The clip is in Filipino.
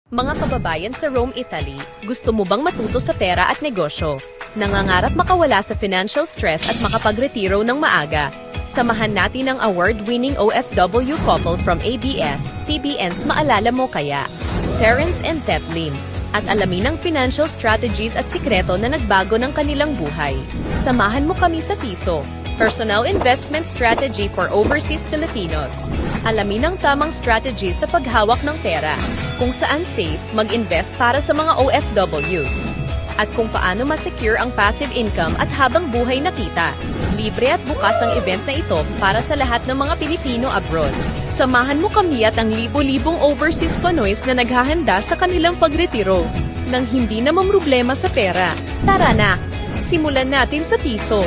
Mga kababayan sa Rome, Italy, gusto mo bang matuto sa pera at negosyo? Nangangarap makawala sa financial stress at makapagretiro ng maaga? Samahan natin ang award-winning OFW couple from ABS-CBN's Maalala Mo Kaya, Terence and Teplin, at alamin ang financial strategies at sikreto na nagbago ng kanilang buhay. Samahan mo kami sa piso. Personal Investment Strategy for Overseas Filipinos. Alamin ang tamang strategy sa paghawak ng pera, kung saan safe mag-invest para sa mga OFWs, at kung paano ma-secure ang passive income at habang buhay na kita. Libre at bukas ang event na ito para sa lahat ng mga Pilipino abroad. Samahan mo kami at ang libo-libong overseas Panoys na naghahanda sa kanilang pagretiro nang hindi na mamroblema sa pera. Tara na! Simulan natin sa piso.